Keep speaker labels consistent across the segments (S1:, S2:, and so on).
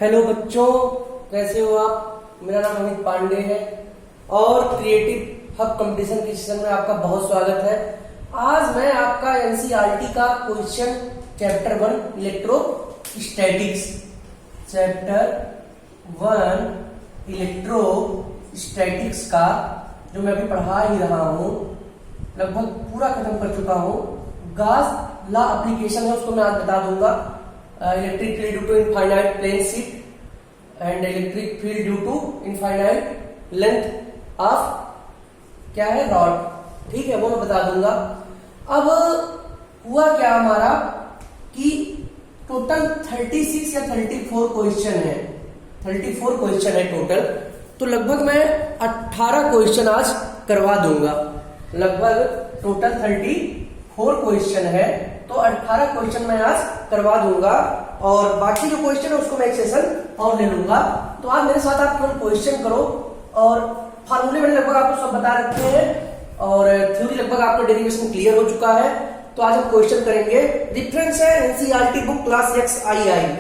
S1: Hello बच्चों, कैसे हो आप। मेरा नाम अमित पांडे है और क्रिएटिव हब कंपटीशन के सेशन में आपका बहुत स्वागत है। आज मैं आपका एनसीईआरटी का क्वेश्चन चैप्टर 1 इलेक्ट्रोस्टैटिक्स का जो मैं अभी पढ़ा ही रहा हूँ, लगभग पूरा खत्म कर चुका हूँ। गॉस लॉ एप्लीकेशन है, उसको मैं आज बता दूंगा। Electric field due to infinite plane sheet and electric field due to infinite length of क्या है रॉड, ठीक है, वो मैं बता दूंगा। अब हुआ क्या हमारा कि टोटल 36 या 34 क्वेश्चन है, 34 क्वेश्चन है टोटल। तो लगभग मैं 18 क्वेश्चन आज करवा दूंगा। लगभग टोटल 34 क्वेश्चन है, तो 18 क्वेश्चन मैं आज करवा दूंगा और बाकी जो क्वेश्चन है उसको मैं एक सेशन और ले लूंगा। तो आज मेरे साथ आप केवल क्वेश्चन करो और फार्मूले मैंने लगभग आपको सब बता रखे हैं और थ्योरी लगभग आपको डेरिवेशन क्लियर हो चुका है। तो आज हम क्वेश्चन करेंगे। रेफरेंस है एनसीईआरटी बुक क्लास XII,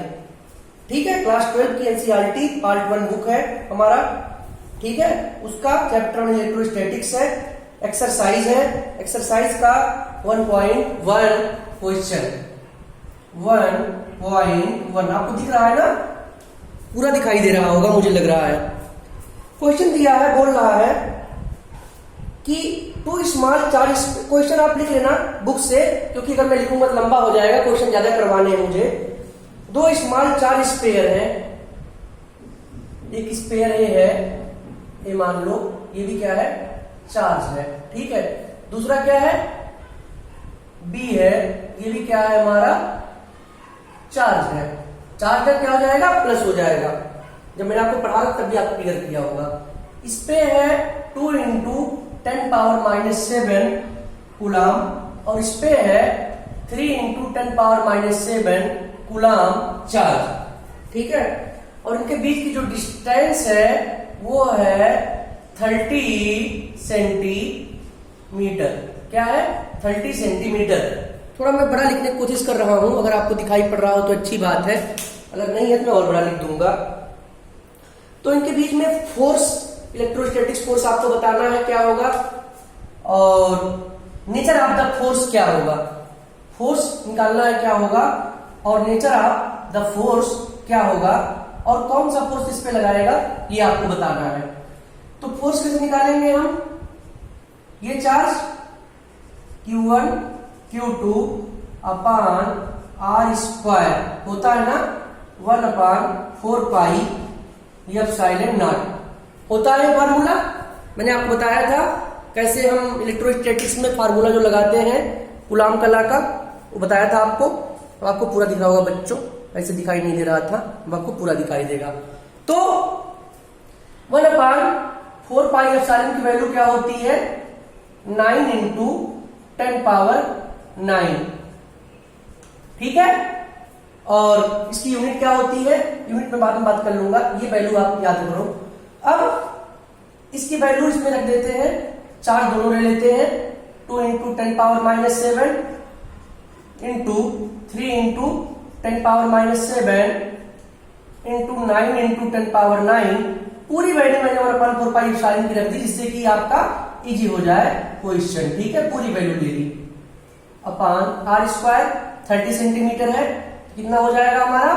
S1: ठीक है, क्लास 12 की एनसीईआरटी पार्ट 1 बुक है हमारा, ठीक है। उसका चैप्टर 1 इलेक्ट्रोस्टैटिक्स है, एक्सरसाइज है, एक्सरसाइज का 1.1 क्वेश्चन 1.1 आपको दिख रहा है ना, पूरा दिखाई दे रहा होगा मुझे लग रहा है। क्वेश्चन दिया है, बोल रहा है कि टू स्मॉल चार्ज, क्वेश्चन आप लिख लेना बुक से, क्योंकि अगर मैं लिखूंगा तो लंबा हो जाएगा, क्वेश्चन ज्यादा करवाने हैं मुझे। 2 स्मॉल चार्ज स्पेयर है, एक स्पेयर ए है, ये मान लो, ये भी क्या है, चार्ज है, ठीक है। दूसरा क्या है, बी है, ये भी क्या है हमारा, चार्ज है। चार्ज का क्या हो जाएगा, प्लस हो जाएगा। जब मैंने आपको पढ़ा तब भी आपको क्लियर किया होगा। इस पे है 2 × 10⁻⁷ कूलम और इस पे है 3 × 10⁻⁷ कूलम चार्ज, ठीक है। और इनके बीच की जो डिस्टेंस है वो है 30 सेंटीमीटर। क्या है, 30 सेंटीमीटर। थोड़ा मैं बड़ा लिखने की कोशिश कर रहा हूं, अगर आपको दिखाई पड़ रहा हो तो अच्छी बात है, अगर नहीं है तो मैं और बड़ा लिख दूंगा। तो इनके बीच में फोर्स, इलेक्ट्रोस्टैटिक्स फोर्स आपको बताना है क्या होगा और नेचर ऑफ द फोर्स क्या होगा, फोर्स निकालना है क्या होगा और नेचर ऑफ द फोर्स क्या होगा और कौन सा फोर्स इस पे लगाएगा ये आपको बताना है। तो फोर्स कैसे निकालेंगे हम, ये चार्ज Q1 Q2 अपान R² होता है ना, 1/4 पाई एप्सिलॉन नॉट होता है फार्मूला। मैंने आपको बताया था कैसे हम इलेक्ट्रोस्टैटिक्स में फार्मूला जो लगाते हैं कूलम का लॉ का, वो बताया था आपको। तो आपको पूरा दिख रहा होगा बच्चों, ऐसे दिखाई नहीं दे रहा था, अब आपको पूरा दिखाई देगा। तो 1/4 पाई एप्सिलॉन की वैल्यू क्या होती है, 9 × 10⁻⁹, ठीक है। और इसकी यूनिट क्या होती है, यूनिट में बाद में बात कर लूंगा, ये वैल्यू आप याद करो। अब इसकी वैल्यू इसमें रख देते हैं, चार्ज दोनों ले लेते हैं, 2 × 10⁻⁷ इंटू 3 × 10⁻⁷ इंटू 9 × 10⁹, पूरी वैल्यू मैंने 1/4 पाई एप्सिलॉन की रख दी, जिससे कि आपका इजी हो जाए क्वेश्चन, ठीक है। पूरी वैल्यू ले ली अपान R² 30 सेंटीमीटर है, कितना हो जाएगा हमारा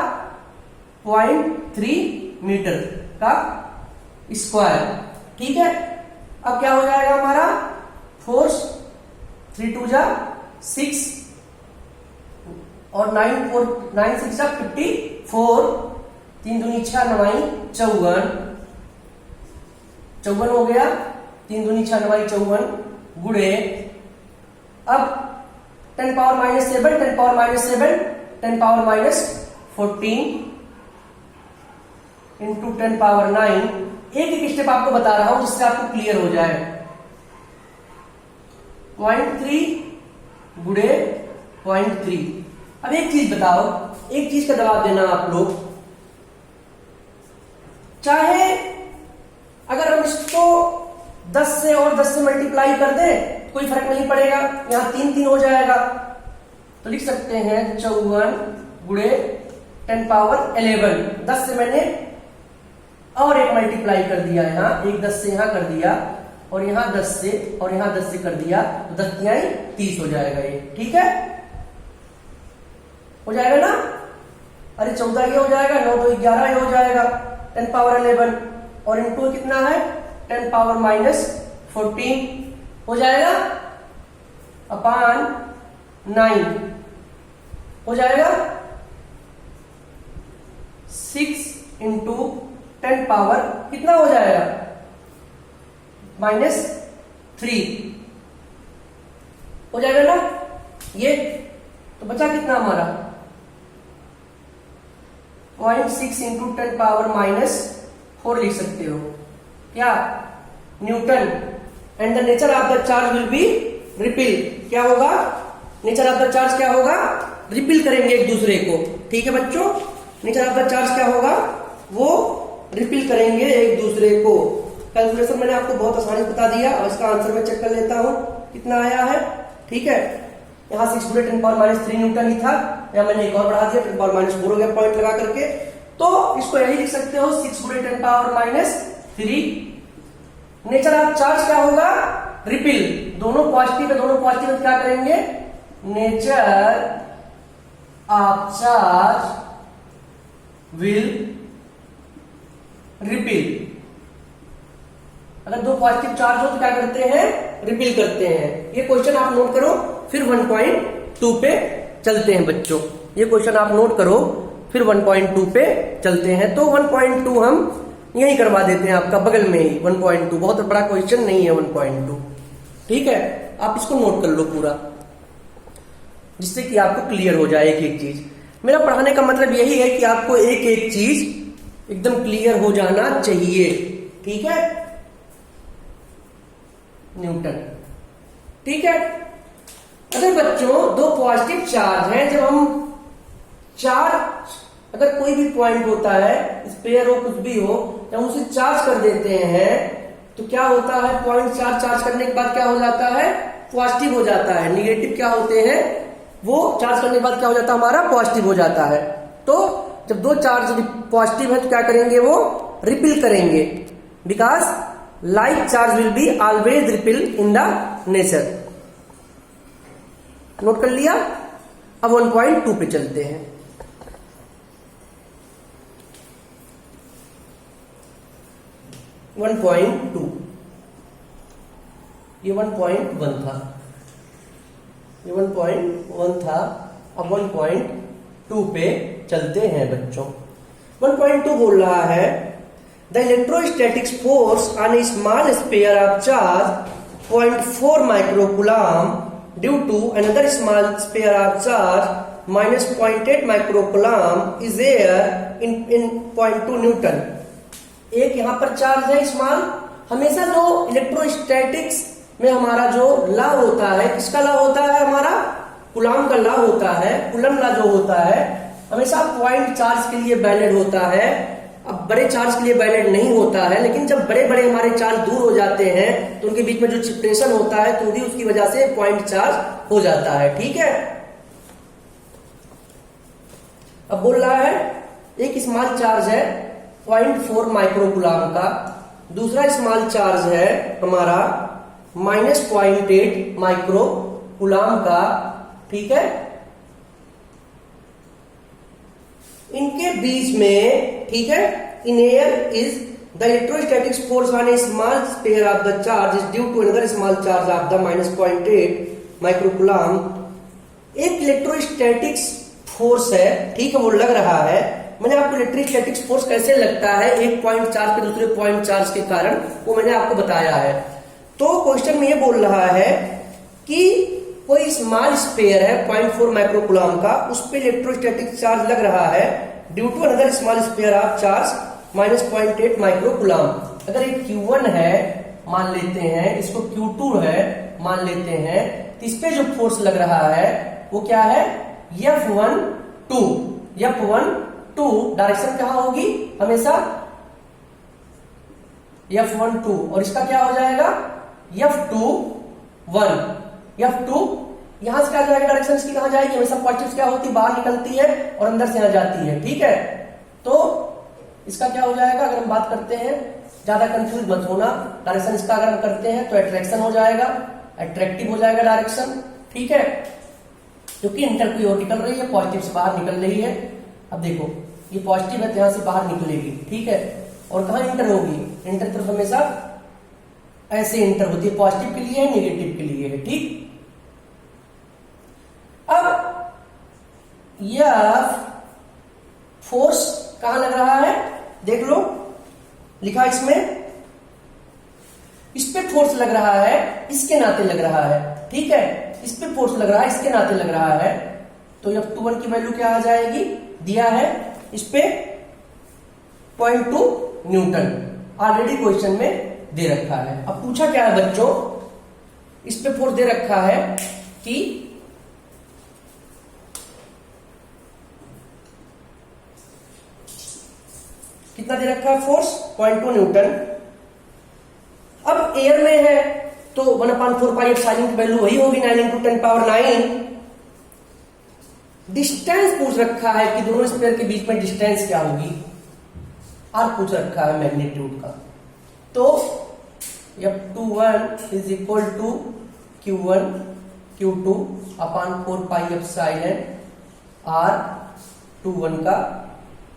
S1: 0.3 मीटर का स्क्वायर, ठीक है। अब क्या हो जाएगा हमारा फोर्स, 3 2 6 और 9 6 54, 3 दूनी 6 9 54 हो गया, 3 दूनी 6 9 54 गुणे, अब 10⁻⁷ 10⁻⁷ 10⁻⁻14 इंटू 10⁻⁹, एक एक स्टेप आपको बता रहा हूं जिससे आपको क्लियर हो जाए। 0.3 गुणे 0.3। अब एक चीज बताओ, एक चीज का जवाब देना आप लोग, चाहे अगर हम इसको 10 से और 10 से मल्टीप्लाई कर दें कोई फर्क नहीं पड़ेगा, यहां 3 3 हो जाएगा, तो लिख सकते हैं 54 गुणे 10 पावर 11। 10 से मैंने और एक मल्टीप्लाई कर दिया, यहाँ एक 10 से यहाँ कर दिया, और यहाँ 10 से, और यहाँ 10 से कर दिया, तो 10 तिहाई 30 हो जाएगा ये। ठीक है, हो जाएगा ना? अरे 14 ये हो जाएगा, 9 तो 11 ये हो जाएगा, 10 पावर 11, और इनटू कितना है 10 पावर -14 हो जाएगा अपॉन 9 हो जाएगा 6 इंटू 10 पावर कितना हो जाएगा -3 हो जाएगा ना ये। तो बचा कितना हमारा 0.6 इंटू 10 पावर -4 लिख सकते हो क्या, Newton. And the nature of the charge will be repeal. क्या होगा नेचर ऑफ द चार्ज, क्या होगा, रिपील करेंगे एक दूसरे को। ठीक है बच्चों, नेचर ऑफ द चार्ज क्या होगा, वो रिपील करेंगे एक दूसरे को। कैलकुलेशन मैंने आपको बहुत आसानी से बता दिया, और इसका आंसर मैं चेक कर लेता हूं कितना आया है। ठीक है, यहाँ 6 × 10 पावर -3 न्यूटन ही था, यहाँ मैंने एक और बढ़ा दिया, 10 पावर -4 हो गया पॉइंट लगा करके। तो इसको यही लिख सकते हो 6 × 10 पावर -3। नेचर ऑफ चार्ज क्या होगा, रिपील। दोनों पॉजिटिव है, दोनों पॉजिटिव है, क्या करेंगे, nature of charge will repeal. अगर दो पॉजिटिव चार्ज हो तो क्या करते हैं, रिपील करते हैं। ये क्वेश्चन आप नोट करो, फिर 1.2 पे चलते हैं बच्चों। ये क्वेश्चन आप नोट करो, फिर 1.2 पे चलते हैं। तो 1.2 हम यही करवा देते हैं आपका बगल में ही। 1.2 बहुत बड़ा क्वेश्चन नहीं है 1.2। ठीक है, आप इसको नोट कर लो पूरा, जिससे कि आपको क्लियर हो जाए एक एक चीज। मेरा पढ़ाने का मतलब यही है कि आपको एक एक चीज एकदम क्लियर हो जाना चाहिए। ठीक है, न्यूटन। ठीक है, अगर बच्चों दो पॉजिटिव चार्ज हैं, जब हम चार्ज, अगर कोई भी पॉइंट होता है, स्पेयर हो कुछ भी हो, जब उसे चार्ज कर देते हैं तो क्या होता है, पॉइंट चार्ज करने के बाद क्या हो जाता है, पॉजिटिव हो जाता है। निगेटिव क्या होते हैं, वो चार्ज करने के बाद क्या हो जाता है, हमारा पॉजिटिव हो जाता है। तो जब दो चार्ज पॉजिटिव है तो क्या करेंगे, वो रिपील करेंगे, because like charge will be always repeal in the nature. Note कर लिया। अब 1.2 पे चलते हैं। 1.2, ये 1.1 था, ये 1.1 था। अब 1.2 पे चलते हैं बच्चों। 1.2 बोल रहा है, the electrostatic force on a small sphere of charge 0.4 microcoulomb due to another small sphere of charge -0.8 microcoulomb is there in 0.2 newton. एक यहां पर चार्ज है स्मॉल। हमेशा जो इलेक्ट्रोस्टैटिक्स में हमारा जो लॉ होता है, किसका लॉ होता है, हमारा कूलम का लॉ होता है। कूलम लॉ जो होता है हमेशा पॉइंट चार्ज के लिए वैलिड होता है। अब बड़े चार्ज के लिए वैलिड नहीं होता है, लेकिन जब बड़े बड़े हमारे चार्ज दूर हो जाते हैं तो उनके बीच में जो सेपरेशन होता है तो भी उसकी वजह से पॉइंट चार्ज हो जाता है। ठीक है, अब बोल रहा है एक स्मॉल चार्ज है 0.4 माइक्रोकूलम का, दूसरा स्मॉल चार्ज है हमारा -0.8 माइक्रोकूलम का। ठीक है, इनके बीच में, ठीक है, in air is the electrostatic force on a small sphere of the charge is due to another small charge of the -0.8 microcoulomb. एक इलेक्ट्रोस्टैटिक फोर्स है, ठीक है, वो लग रहा है। मैंने आपको इलेक्ट्रोस्टैटिक फोर्स कैसे लगता है एक पॉइंट चार्ज पे दूसरे पॉइंट चार्ज के कारण, वो मैंने आपको बताया है। तो क्वेश्चन में ये बोल रहा है कि कोई स्मॉल स्पेयर है 0.4 माइक्रोकूलम का, उस पर इलेक्ट्रोस्टैटिक चार्ज लग रहा है due to another small sphere of charge -0.8 microcoulomb. अगर ये Q1 है मान लेते हैं, इसको Q2 है मान लेते हैं, तो इस पे जो फोर्स लग रहा है वो क्या है, F12। F12 डायरेक्शन कहां होगी, हमेशा F12, और इसका क्या हो जाएगा F21। F2 यहां से क्या जाएगा, डायरेक्शन इसकी कहां जाएगी, हमेशा पॉजिटिव क्या होती है, बाहर निकलती है और अंदर से आ जाती है। ठीक है, तो इसका क्या हो जाएगा, अगर हम बात करते हैं, ज्यादा कंफ्यूज मत होना, डायरेक्शन इसका अगर हम करते हैं तो अट्रैक्शन हो जाएगा, अट्रैक्टिव हो जाएगा डायरेक्शन। ठीक है, क्योंकि इंटर की ओर निकल रही है, पॉजिटिव से बाहर निकल रही है। अब देखो ये पॉजिटिव है तो यहां से बाहर निकलेगी। ठीक है, और कहां इंटर होगी, इंटर तरफ हमेशा ऐसे इंटर होती है, पॉजिटिव के लिए है, नेगेटिव के लिए है। ठीक, अब यह फोर्स कहां लग रहा है, देख लो लिखा इसमें, इस पे फोर्स लग रहा है, इसके नाते लग रहा है। ठीक है, इस पे फोर्स लग रहा है, इसके नाते लग रहा है, तो F21 की वैल्यू क्या आ जाएगी, दिया है इस पे 0.2 न्यूटन, ऑलरेडी क्वेश्चन में दे रखा है। अब पूछा क्या है बच्चों, इस पे फोर्स दे रखा है कि कितना दे रखा है, फोर्स 0.2 न्यूटन। अब एयर में है तो 1/4 पाई एप्सिलॉन की वैल्यू वही होगी 9 × 10⁹। डिस्टेंस पूछ रखा है कि दोनों स्फीयर के बीच में डिस्टेंस क्या होगी, आर पूछ रखा है मैग्नीट्यूड का, तो F21 is equal to Q1 Q2 upon 4 pi epsilon R21 का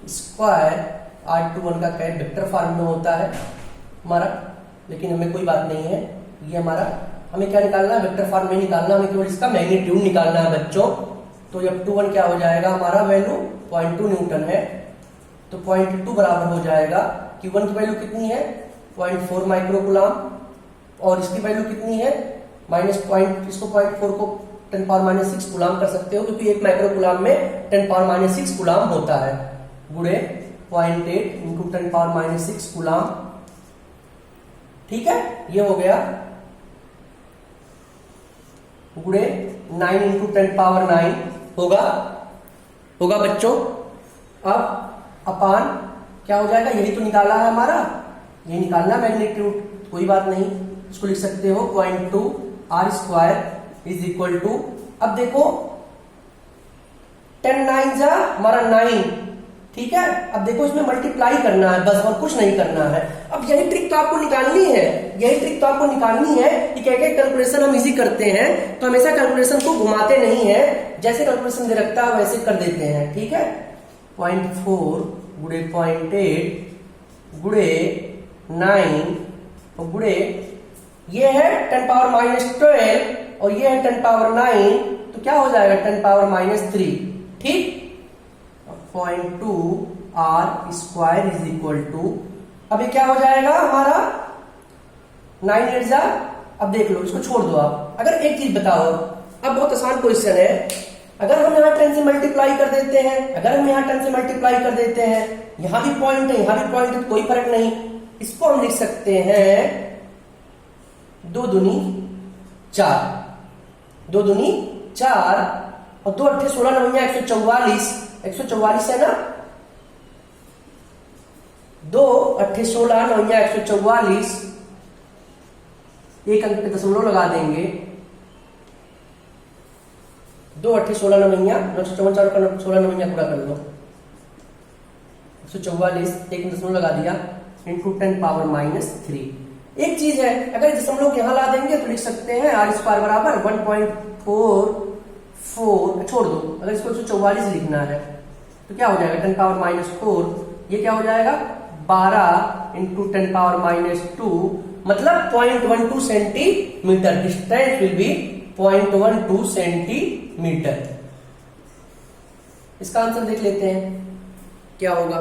S1: स्क्वायर, R21 का क्या वेक्टर फॉर्म में होता है हमारा, लेकिन हमें कोई बात नहीं है, ये हमारा हमें क्या निकालना है, वेक्टर फॉर्म में निकालना, हमें केवल इसका मैग्नीट्यूड निकालना है बच्चों। तो F21 क्या हो जाएगा, हमारा वैल्यू 0.2 न्यूटन है, तो 0.2 बराबर हो जाएगा, Q1 की वैल्यू कितनी है 0.4 माइक्रोकूलम, और इसकी वैल्यू कितनी है माइनस पॉइंट, इसको 0.4 को 10⁻⁶ कूलम कर सकते हो, क्योंकि 1 माइक्रोकूलम में 10⁻⁶ कूलम होता है, गुणे 0.8 × 10⁻⁶ कूलम। ठीक है, ये हो गया, गुणे 9 × 10⁹ होगा बच्चों। अब अपान क्या हो जाएगा, यही तो निकाला है हमारा, ये निकालना मैग्नीट्यूड, कोई बात नहीं, इसको लिख सकते हो 0.2 R² इज इक्वल टू, अब देखो 10 9 जा हमारा 9। ठीक है, अब देखो इसमें मल्टीप्लाई करना है बस, और कुछ नहीं करना है। अब यही ट्रिक तो आपको निकालनी है, यही ट्रिक तो आपको निकालनी है कि क्या-क्या कैलकुलेशन हम इजी करते हैं, तो हमेशा कैलकुलेशन को घुमाते नहीं है, जैसे कैलकुलेशन दे रखता है वैसे कर देते हैं। ठीक है, 0.4 गुणे 0.8 गुणे 9 और गुणे ये है 10⁻12 और ये है 10⁻9, तो क्या हो जाएगा 10⁻3। ठीक, 0.2 R² इज इक्वल टू, अब ये क्या हो जाएगा हमारा 9 8 जा, अब देख लो इसको छोड़ दो आप। अगर एक चीज बताओ, अब बहुत आसान क्वेश्चन है, अगर हम यहाँ 10 से मल्टीप्लाई कर देते हैं, अगर हम यहाँ 10 से मल्टीप्लाई कर देते हैं, यहां भी पॉइंट है यहां भी पॉइंट है, कोई फर्क नहीं, इसको हम लिख सकते हैं 2 दूनी 4, 2 दूनी 4 और 2 8 16 9 144, 144 है ना, 2 8 16 9 144, एक अंक पे दशमलव लगा देंगे, 2 8 16 9 954 का 16 9 पूरा कर लो, 144 एक दशमलव लगा दिया इंटू 10⁻³ एक चीज है, अगर दशमलव यहां ला देंगे तो लिख सकते हैं R² बराबर 1.44, छोड़ दो, अगर इसको 144 लिखना है तो क्या हो जाएगा 10⁻⁴, ये क्या हो जाएगा 12 इंटू 10⁻², मतलब 0.12 centimetre, distance will be 0.12 centimetre. इसका आंसर देख लेते हैं क्या होगा,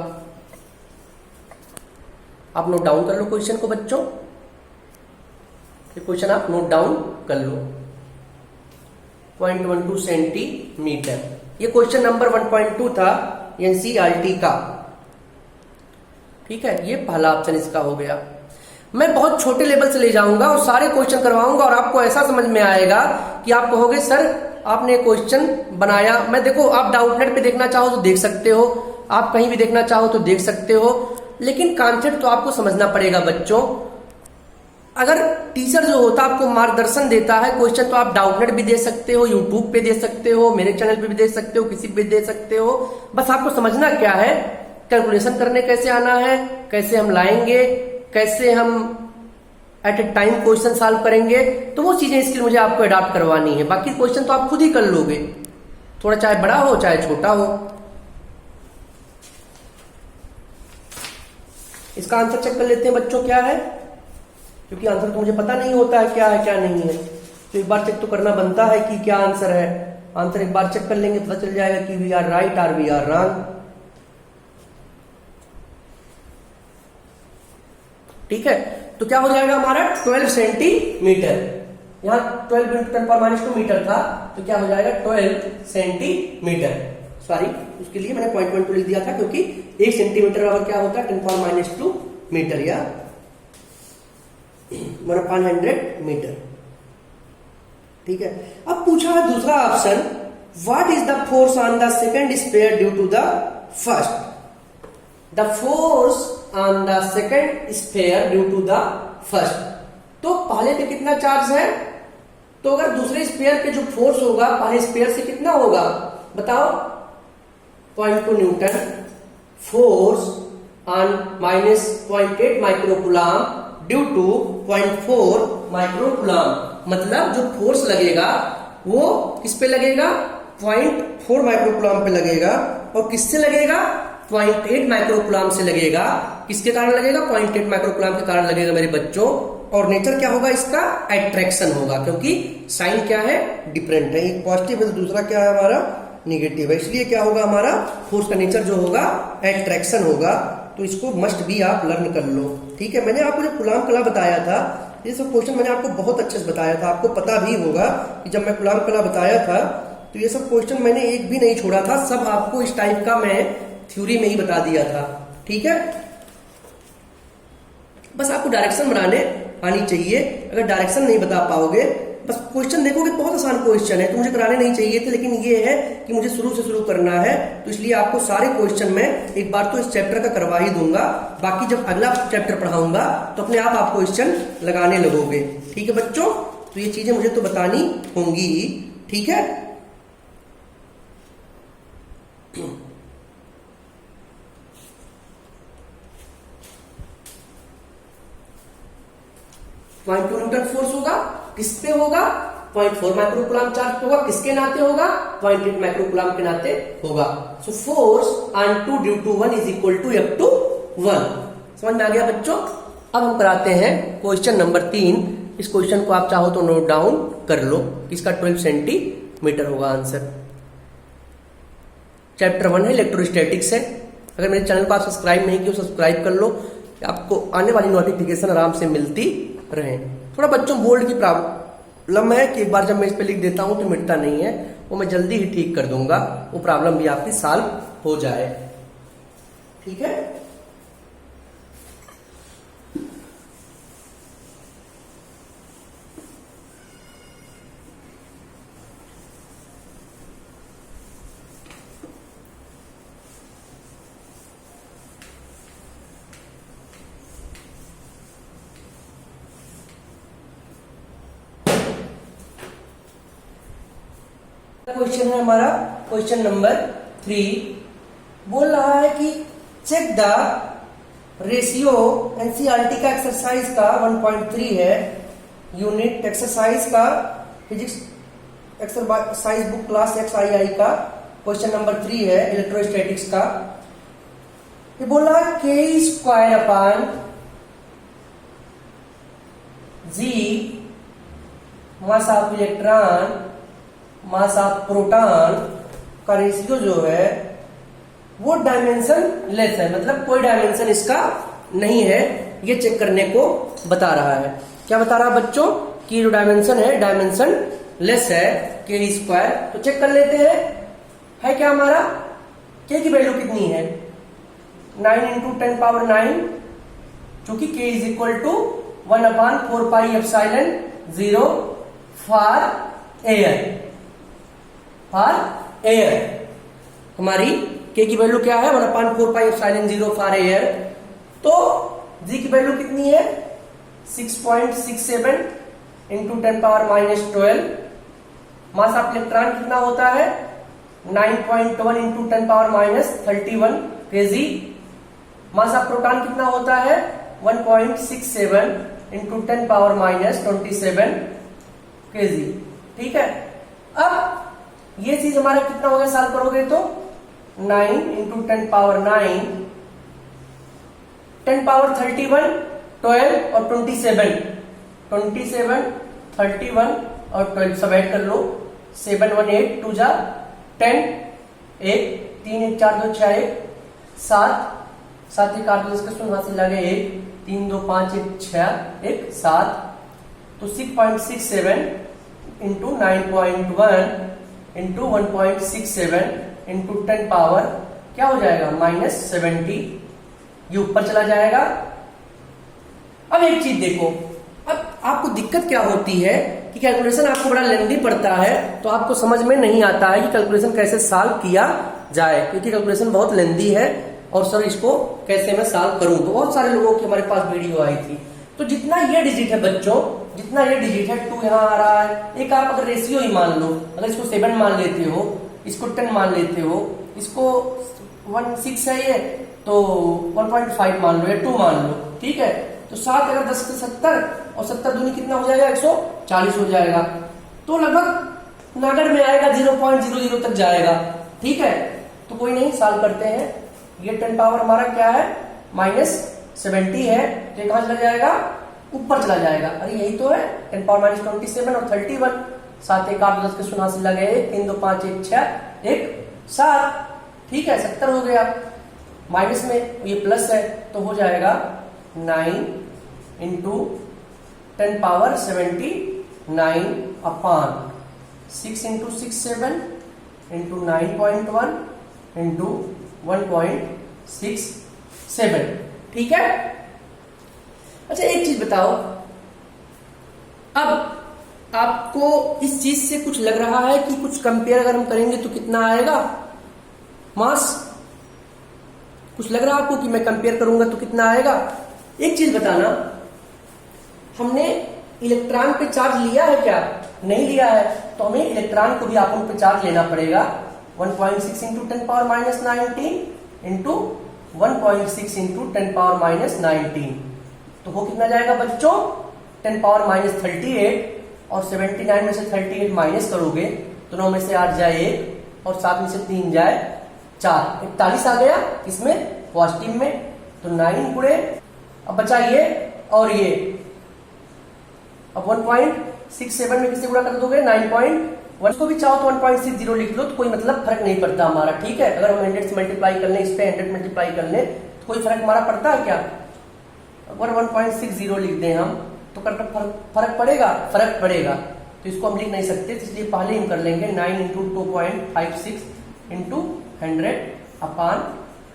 S1: आप नोट डाउन कर लो क्वेश्चन को बच्चों, ये क्वेश्चन आप नोट डाउन कर लो, 0.12 सेंटीमीटर। ये क्वेश्चन नंबर 1.2 था एनसीईआरटी का। ठीक है, ये पहला ऑप्शन इसका हो गया। मैं बहुत छोटे लेवल से ले जाऊंगा और सारे क्वेश्चन करवाऊंगा और आपको ऐसा समझ में आएगा कि आप कहोगे सर आपने क्वेश्चन बनाया, मैं देखो आप डाउटनेट पे देखना चाहो तो देख सकते हो, आप कहीं भी देखना चाहो तो देख सकते हो, लेकिन कॉन्सेप्ट तो आपको समझना पड़ेगा बच्चों। अगर टीचर जो होता है आपको मार्गदर्शन देता है क्वेश्चन, तो आप डाउटनेट भी दे सकते हो, यूट्यूब पे दे सकते हो, मेरे चैनल पे भी दे सकते हो, किसी पे दे सकते हो। बस आपको समझना क्या है, कैलकुलेशन करने कैसे आना है, कैसे हम लाएंगे, कैसे हम at a time question solve करेंगे, तो वो चीजें इसके लिए मुझे आपको अडॉप्ट करवानी है। बाकी क्वेश्चन तो आप खुद ही कर लोगे, थोड़ा चाहे बड़ा हो चाहे छोटा हो। इसका आंसर चेक कर लेते हैं बच्चों, क्या है, क्योंकि आंसर तो मुझे पता नहीं होता है क्या है क्या नहीं है, तो एक बार चेक तो करना बनता है कि क्या आंसर है। आंसर एक बार चेक कर लेंगे पता चल जाएगा कि वी आर राइट और वी आर रॉन्ग। ठीक है, तो क्या हो जाएगा हमारा 12 सेंटीमीटर। यहां 12 × 10⁻² मीटर था, तो क्या हो जाएगा 12 सेंटीमीटर। सॉरी, उसके लिए मैंने पॉइंट लिख दिया था, क्योंकि 1 सेंटीमीटर बराबर क्या होता है 10⁻² मीटर या 1/100 मीटर। ठीक है, अब पूछा है दूसरा option, what is the force on the second sphere due to the first. The force on the second sphere due to the first. तो पहले पे कितना चार्ज है, तो अगर दूसरे स्फीयर पे जो फोर्स होगा पहले स्फीयर से कितना होगा बताओ, 0.2 newton. Force on -0.8 microcoulomb due to 0.4 microcoulomb. मतलब जो फोर्स लगेगा वो किस पे लगेगा, 0.4 माइक्रोकूलम पे लगेगा, और किससे लगेगा 0.8 माइक्रोकूलम से लगेगा। किसके कारण लगेगा, 0.8 माइक्रोकूलम के कारण लगेगा मेरे बच्चों। और नेचर क्या होगा इसका, एट्रैक्शन होगा, क्योंकि साइन क्या है, डिफरेंट है, एक पॉजिटिव है तो दूसरा क्या है हमारा निगेटिव है, इसलिए क्या होगा हमारा फोर्स का नेचर जो होगा एट्रैक्शन होगा। तो इसको मस्ट भी आप लर्न कर लो। ठीक है, मैंने आपको जब कूलाम कला बताया था, ये सब क्वेश्चन मैंने आपको बहुत अच्छे से बताया था, आपको पता भी होगा कि जब मैं कूलाम कला बताया था तो ये सब क्वेश्चन मैंने एक भी नहीं छोड़ा था, सब आपको इस टाइप का मैं थ्योरी में ही बता दिया था। ठीक है, बस आपको डायरेक्शन बनाने आनी चाहिए। अगर डायरेक्शन नहीं बता पाओगे, बस क्वेश्चन देखोगे बहुत आसान क्वेश्चन है, तो मुझे कराने नहीं चाहिए थे, लेकिन ये है कि मुझे शुरू से शुरू करना है, तो इसलिए आपको सारे क्वेश्चन में एक बार तो इस चैप्टर का करवा ही दूंगा। बाकी जब अगला चैप्टर पढ़ाऊंगा तो अपने आप क्वेश्चन लगाने लगोगे। ठीक है बच्चों, तो ये चीजें मुझे तो बतानी होंगी ही। ठीक है, 0.2 न्यूटन फोर्स होगा, किस पे होगा, 0.4 माइक्रोकूलम चार्ज होगा, किसके नाते होगा, 0.8 माइक्रोकूलम के नाते होगा। So force on 2 due to 1 is equal to F/1। समझ में आ गया बच्चों। अब हम कराते हैं क्वेश्चन नंबर 3। इस क्वेश्चन को आप चाहो तो नोट डाउन कर लो, इसका 12 सेंटीमीटर होगा आंसर। चैप्टर 1 है, इलेक्ट्रोस्टैटिक्स है। अगर मेरे चैनल को आप सब्सक्राइब नहीं किया सब्सक्राइब कर लो, आपको आने वाली नोटिफिकेशन आराम से मिलती रहे। थोड़ा बच्चों बोर्ड की प्रॉब्लम है कि एक बार जब मैं इस पे लिख देता हूं तो मिटता नहीं है, वो मैं जल्दी ही ठीक कर दूंगा, वो प्रॉब्लम भी आपकी सॉल्व हो जाए। ठीक है, क्वेश्चन है हमारा क्वेश्चन नंबर 3। बोल रहा है कि चेक द रेशियो, एनसीईआरटी का एक्सरसाइज का 1.3 है, यूनिट एक्सरसाइज का physics exercise book class XII का क्वेश्चन नंबर 3 है, इलेक्ट्रोस्टैटिक्स का। ये बोल रहा है K² G mass of electron mass of proton का रेशियो जो है वो डायमेंशन लेस है, मतलब कोई डायमेंशन इसका नहीं है, ये चेक करने को बता रहा है। क्या बता रहा है बच्चों कि जो डायमेंशन है डायमेंशन लेस है K²। तो चेक कर लेते हैं, है क्या हमारा K की वैल्यू कितनी है, 9 × 10⁹, चूंकि K is equal to 1/4πε0 for air. हमारी K की वैल्यू क्या है, 1/4πε0 फॉर एयर। तो G की वैल्यू कितनी है, 6.67 into 10 power minus 12। Mass of electron कितना होता है 9.1 into 10 power minus 31 kg. Mass of proton कितना होता है 1.67 इंटू 10 पावर माइनस 27 केजी। ठीक है, अब ये चीज हमारा कितना हो गया सॉल्व करोगे तो 9 इंटू 10 पावर 9, 10 पावर 31, 12 और 27, 31 और 12 सब ऐड कर लो। 7 1 8 2 जा 10, 1 3 1 4 2 6 1 7 7 1 8 2 इसका शून्य हासिल लगे 1 3 2 5 1 6 1 7। तो 6.67 इंटू 9.1 इंटू 1.67 इंटू 10 पावर क्या हो जाएगा -70, ये ऊपर चला जाएगा। अब एक चीज देखो, अब आपको दिक्कत क्या होती है कि कैलकुलेशन आपको बड़ा लेंदी पड़ता है, तो आपको समझ में नहीं आता है कि कैलकुलेशन कैसे सॉल्व किया जाए, क्योंकि कैलकुलेशन बहुत लेंदी है और सर इसको कैसे मैं सॉल्व करूं। तो बहुत सारे लोगों की हमारे पास वीडियो आई थी। तो जितना ये डिजिट है बच्चों, जितना ये डिजिट है 2 यहाँ आ रहा है, एक आप अगर रेशियो ही मान लो, अगर इसको 7 मान लेते हो, इसको 10 मान लेते हो, इसको 1.6 है ये तो 1.5 मान लो या 2 मान लो। ठीक है, तो 7 अगर 10 से 70 और 70 दूनी कितना हो जाएगा 140 हो जाएगा। तो लगभग नागर में आएगा 0.00 तक जाएगा। ठीक है, तो कोई नहीं, सॉल्व करते हैं। ये 10 पावर हमारा क्या है -70 है, तो ये कहां चला जाएगा ऊपर चला जाएगा। अरे यही तो है 10 पावर -27 और 31, 7 1 8 10 के शून्य हासिल लगे 1 3 2 5 1 6 1 7। ठीक है, 70 हो गया। माइनस में ये प्लस है तो हो जाएगा 9 into 10 power 79 upon 6 into 6 7 into 9.1 into 1.67। ठीक है, अच्छा एक चीज बताओ, अब आपको इस चीज से कुछ लग रहा है कि कुछ कंपेयर अगर हम करेंगे तो कितना आएगा मास? कुछ लग रहा है आपको कि मैं कंपेयर करूंगा तो कितना आएगा? एक चीज बताना, हमने इलेक्ट्रॉन पे चार्ज लिया है क्या? नहीं लिया है, तो हमें इलेक्ट्रॉन को भी आटम पे चार्ज लेना पड़ेगा। 1.6 into 10 power minus 19 into 1.6 into 10 power minus 19, तो वो कितना जाएगा बच्चों 10 पावर माइनस 38 और 79 में से 38 माइनस करोगे तो 9 में से 8 जाए 1 और 7 में से 3 जाए 4, 41 आ गया इसमें पॉजिटिव में। तो 9 गुणे, अब बचा ये और ये, अब 1.67 में किससे गुणा कर दोगे 9.1, को भी चाहो तो 1.60 लिख लो, तो कोई मतलब फर्क नहीं पड़ता हमारा। ठीक है, अगर हम 100 से मल्टीप्लाई कर लें, इस पे 100 मल्टीप्लाई कर लें तो कोई फर्क हमारा पड़ता है क्या? अगर 1.60 लिख दें हम तो फर्क पड़ेगा? फर्क पड़ेगा, तो इसको हम लिख नहीं सकते, इसलिए पहले हम कर लेंगे 9 इंटू 2.56 इंटू 100 अपान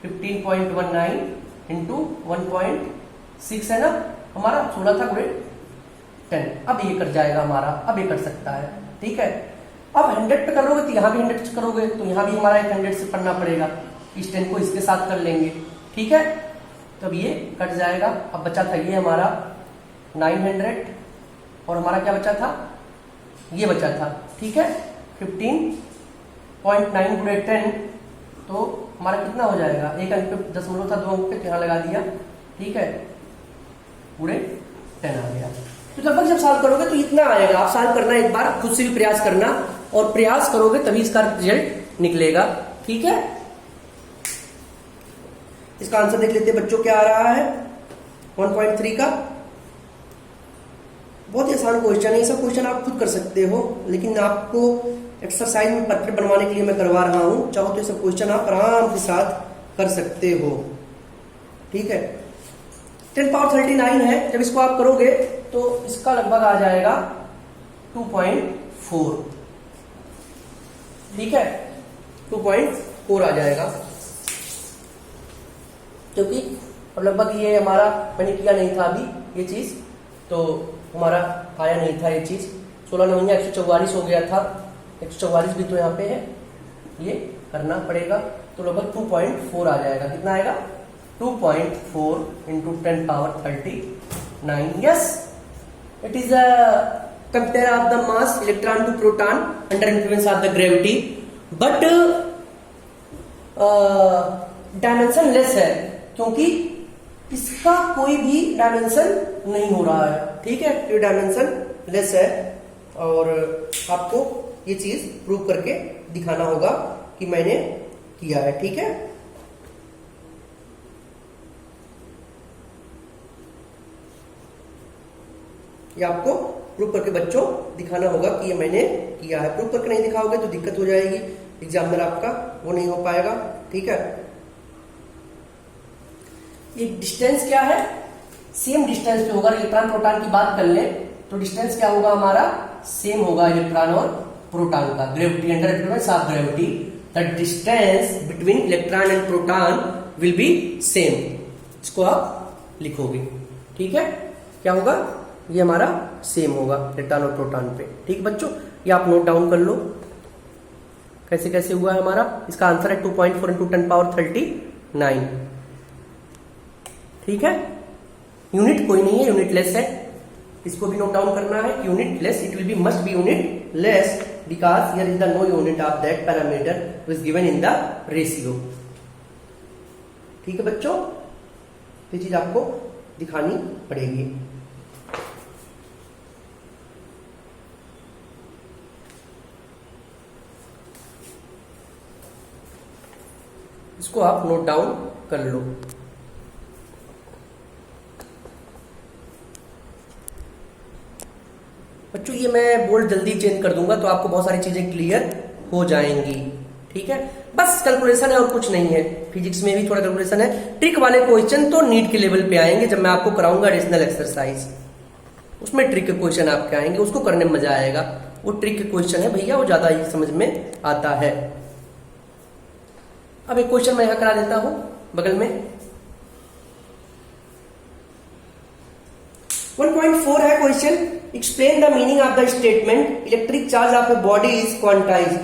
S1: 15.19 इंटू 1.6 है ना हमारा, 16 था गुणे 10। अब ये कर जाएगा हमारा, अब ये कर सकता है। ठीक है, अब 100 पे करोगे तो यहाँ भी 100 से करोगे तो यहाँ भी हमारा 100 से पढ़ना पड़ेगा, इस 10 को इसके साथ कर लेंगे। ठीक है, तो अब ये कट जाएगा। अब बचा था ये हमारा 900 और हमारा क्या बचा था, ये बचा था। ठीक है, 15.9 गुणे 10, तो हमारा कितना हो जाएगा, एक अंक पे दशमलव था, 2 अंक पे यहाँ लगा दिया। ठीक है, गुणे 10 आ गया। तो लगभग जब सॉल्व करोगे तो इतना आएगा। आप सॉल्व करना एक बार, खुद से भी प्रयास करना, और प्रयास करोगे तभी इसका रिजल्ट निकलेगा। ठीक है, इसका आंसर देख लेते हैं बच्चों क्या आ रहा है 1.3 का। बहुत ही आसान क्वेश्चन है, ये सब क्वेश्चन आप खुद कर सकते हो, लेकिन आपको एक्सरसाइज में पत्र बनवाने के लिए मैं करवा रहा हूं। चाहो तो ये सब क्वेश्चन आप आराम के साथ कर सकते हो। ठीक है, 10 पावर 39 है, जब इसको आप करोगे तो इसका लगभग आ जाएगा 2.4। ठीक है, 2.4 आ जाएगा, क्योंकि अब लगभग ये हमारा मैंने किया नहीं था अभी ये चीज, तो हमारा आया नहीं था ये चीज। 16 नवंबर 144 हो गया था, 144 भी तो यहाँ पे है, ये करना पड़ेगा। तो लगभग 2.4 आ जाएगा। कितना आएगा 2.4 into 10 power 39। Yes, It is a compare of the mass electron to proton under influence of the gravity, but dimension less है क्योंकि इसका कोई भी डायमेंशन नहीं हो रहा है, ठीक है, तो डायमेंशन लेस है। और आपको ये चीज प्रूव करके दिखाना होगा कि मैंने किया है, ठीक है। ये आपको प्रूव करके बच्चों दिखाना होगा कि ये मैंने किया है। प्रूव करके नहीं दिखाओगे तो दिक्कत हो जाएगी, एग्जामिनर आपका वो नहीं हो पाएगा, ठीक है। ये डिस्टेंस क्या है, सेम डिस्टेंस पे होगा। इलेक्ट्रॉन प्रोटॉन की बात कर ले तो डिस्टेंस क्या होगा हमारा, सेम होगा इलेक्ट्रॉन और प्रोटॉन का। Gravity, under influence of gravity the distance between electron and proton will be same. इसको आप लिखोगे, ठीक है। क्या होगा, ये हमारा सेम होगा इलेक्ट्रॉन और प्रोटॉन पे, ठीक बच्चों। ये आप नोट डाउन कर लो कैसे कैसे हुआ है हमारा। इसका आंसर है 2.4 इंटू 10⁻39, ठीक है। यूनिट कोई नहीं है, यूनिट लेस है। इसको भी नोट डाउन करना है, unitless, it will be must be unitless because here is the no unit of that parameter which given in the ratio, ठीक है बच्चों। ये चीज आपको दिखानी पड़ेगी। इसको आप नोट डाउन कर लो। बच्चों ये मैं बोर्ड जल्दी चेंज कर दूंगा तो आपको बहुत सारी चीजें क्लियर हो जाएंगी, ठीक है। बस कैलकुलेशन है और कुछ नहीं है। फिजिक्स में भी थोड़ा कैलकुलेशन है। ट्रिक वाले क्वेश्चन तो नीट के लेवल पे आएंगे जब मैं आपको कराऊंगा एडिशनल एक्सरसाइज, उसमें ट्रिक के क्वेश्चन आपके आएंगे, उसको करने में मजा आएगा। वो ट्रिक के क्वेश्चन है भैया, वो ज्यादा ही समझ में आता है। अब एक क्वेश्चन मैं यहां करा देता हूं बगल में। 1.4 है question. Explain the meaning of the statement electric charge of a body is quantized.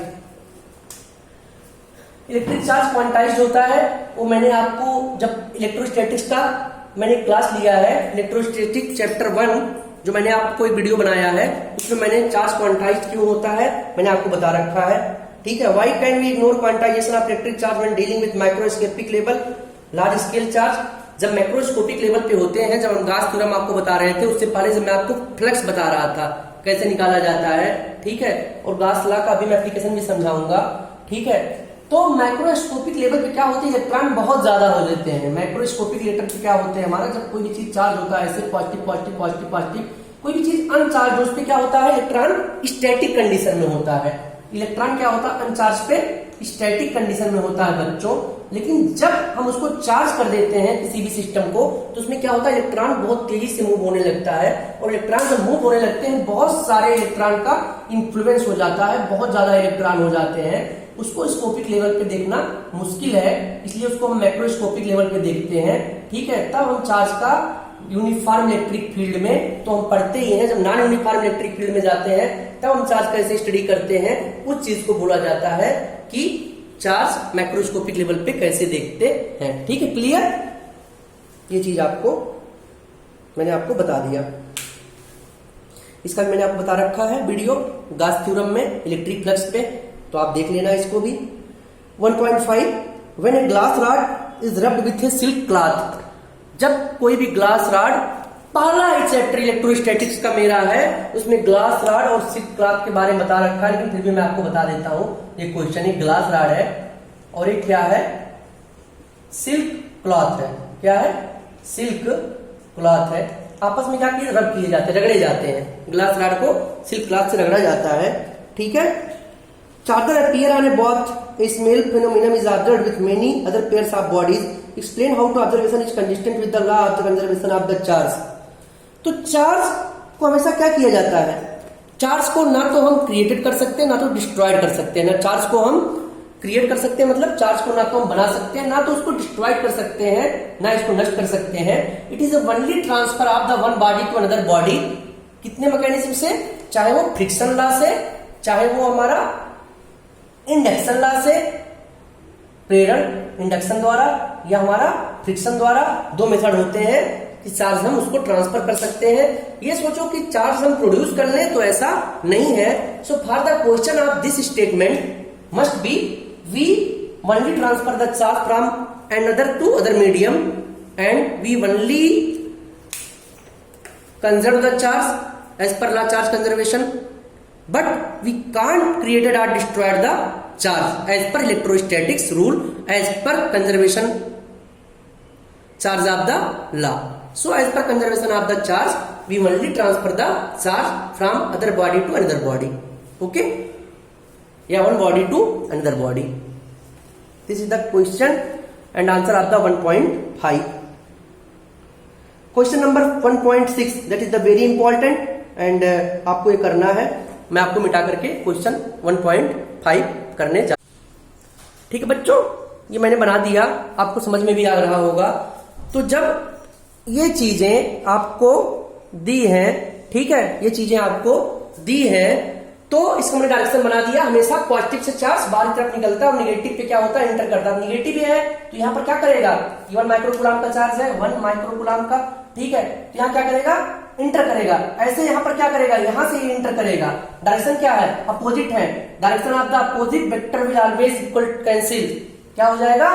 S1: Electric charge quantized होता है, वो मैंने आपको जब इलेक्ट्रोस्टैटिक्स का मैंने क्लास लिया है, इलेक्ट्रोस्टैटिक चैप्टर 1 जो मैंने आपको एक वीडियो बनाया है, उसमें मैंने चार्ज क्वांटाइज्ड क्यों होता है मैंने आपको बता रखा है, ठीक है। Why can we ignore quantization of electric charge when dealing with microscopic level large scale charge. जब मैक्रोस्कोपिक लेवल पे होते हैं, जब हम गास थ्योरम आपको बता रहे थे, उससे पहले जब मैं आपको फ्लक्स बता रहा था कैसे निकाला जाता है, ठीक है, और गास लॉ का भी मैं एप्लीकेशन भी समझाऊंगा, ठीक है। तो माइक्रोस्कोपिक लेवल पे क्या होते हैं, इलेक्ट्रॉन बहुत ज्यादा हो जाते हैं। माइक्रोस्कोपिक लेवल पे क्या होते हैं हमारा, जब कोई भी चीज चार्ज होता है ऐसे पॉजिटिव पॉजिटिव पॉजिटिव पॉजिटिव, कोई भी चीज अनचार्ज उस पे क्या होता है, इलेक्ट्रॉन स्टैटिक कंडीशन में होता है। इलेक्ट्रॉन क्या होता है, अनचार्ज पे स्टैटिक कंडीशन में होता है बच्चों। लेकिन जब हम उसको चार्ज कर देते हैं किसी भी सिस्टम को, तो उसमें क्या होता है, इलेक्ट्रॉन बहुत तेजी से मूव होने लगता है। और इलेक्ट्रॉन जब मूव होने लगते हैं, बहुत सारे इलेक्ट्रॉन का इंफ्लुएंस हो जाता है, बहुत ज्यादा इलेक्ट्रॉन हो जाते हैं। उसको स्कोपिक लेवल पे देखना मुश्किल है, इसलिए उसको हम मैक्रोस्कोपिक लेवल पे देखते हैं, ठीक है। तब हम चार्ज का यूनिफॉर्म इलेक्ट्रिक फील्ड में तो हम पढ़ते ही हैं, जब नॉन यूनिफॉर्म इलेक्ट्रिक फील्ड में जाते हैं तब हम चार्ज कैसे स्टडी करते हैं, उस चीज को बोला जाता है कि चार्ज मैक्रोस्कोपिक लेवल पे कैसे देखते हैं, ठीक है। क्लियर, ये चीज आपको मैंने आपको बता दिया। इसका मैंने आपको बता रखा है वीडियो गास थ्योरम में इलेक्ट्रिक फ्लक्स पे, तो आप देख लेना इसको भी। 1.5 when a glass rod is rubbed with A silk cloth. जब कोई भी ग्लास रॉड, पहला ही चैप्टर इलेक्ट्रोस्टैटिक्स का मेरा है, उसमें ग्लास रॉड और सिल्क क्लॉथ के बारे में बता रखा है, लेकिन फिर भी मैं आपको बता देता हूं। ये क्वेश्चन एक ग्लास रॉड है और एक क्या है, सिल्क क्लॉथ है। क्या है, सिल्क क्लॉथ है। आपस में क्या किए, रब किए जाते हैं, रगड़े जाते हैं। ग्लास रॉड को सिल्क क्लॉथ से रगड़ा जाता है, ठीक है। Charges appear on a both a similar phenomenon is observed with many other pairs of bodies. Explain how to observation is consistent with the law of the conservation of the charge. तो charge को हमेशा क्या किया जाता है, charge को ना तो हम क्रिएटेड कर सकते हैं ना तो डिस्ट्रॉयड कर सकते हैं। ना चार्ज को हम क्रिएट कर सकते हैं, मतलब चार्ज को ना तो हम बना सकते हैं, ना तो उसको डिस्ट्रॉयड कर सकते हैं, ना इसको नष्ट कर सकते हैं। It is only transfer of the one body to another body. कितने मैकेनिज्म से, चाहे वो फ्रिक्शन लॉ से, चाहे वो हमारा इंडक्शन लॉ से, प्रेरण इंडक्शन द्वारा या हमारा फ्रिक्शन द्वारा, दो मेथड होते हैं कि चार्ज हम उसको ट्रांसफर कर सकते हैं। ये सोचो कि चार्ज हम प्रोड्यूस कर लें, तो ऐसा नहीं है। So for the question of this statement must be we only transfer the charge from another to other medium and we only conserve the charge as per law charge conservation, but we can't created or destroyed the charge as per electrostatics rule as per conservation charge of the law. So as per conservation of the charge we only transfer the charge from other body to another body. Okay, yeah, one body to another body. This is the question and answer of the 1.5. Question number 1.6, that is the very important and आपको ये करना है। मैं आपको मिटा करके question 1.5 करने जा। ठीक है बच्चों, ये मैंने बना दिया, आपको समझ में भी आ रहा होगा। तो जब ये चीजें आपको दी हैं, ठीक है, ये चीजें आपको दी हैं, तो इसका मैंने डायरेक्शन बना दिया। हमेशा पॉजिटिव से चार्ज बाहर की तरफ निकलता है और निगेटिव पे क्या होता है, एंटर करता है। निगेटिव है तो यहाँ पर क्या करेगा, 1 माइक्रोकूलम का चार्ज है, 1 माइक्रोकूलम का, ठीक है, तो यहाँ क्या करेगा, इंटर करेगा। ऐसे यहाँ पर क्या करेगा, यहां से इंटर करेगा। डायरेक्शन क्या है, अपोजिट है। Direction of the opposite vector will always equal cancel. क्या हो जाएगा,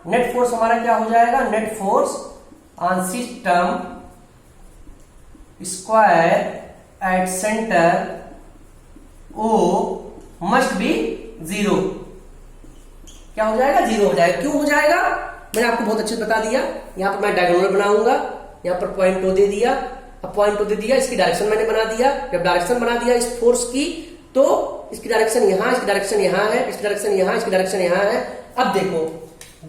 S1: नेट फोर्स हमारा क्या हो जाएगा, net force on system square at centre O must be 0। क्या हो जाएगा, 0 हो जाएगा। क्यों हो जाएगा, मैंने आपको बहुत अच्छे से बता दिया। यहां पर मैं डायगोनल बनाऊंगा, यहां पर पॉइंट ओ दे दिया। अब पॉइंट ओ दे दिया, इसकी डायरेक्शन मैंने बना दिया। जब डायरेक्शन बना दिया इस फोर्स की, तो इसकी डायरेक्शन यहां, इसकी डायरेक्शन यहां है, इसकी डायरेक्शन यहां, इसकी डायरेक्शन यहां है। अब देखो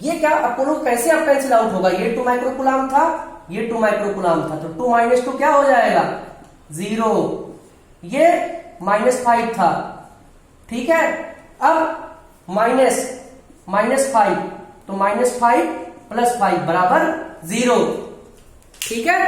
S1: ये क्या अपोलो कैसे आप कैंसिल आउट होगा, ये 2 माइक्रोकूलम था, ये 2 माइक्रोकूलम था, तो 2 माइनस 2 क्या हो जाएगा, 0। ये -5 था, ठीक है। अब -5, तो -5 + 5 बराबर 0, ठीक है।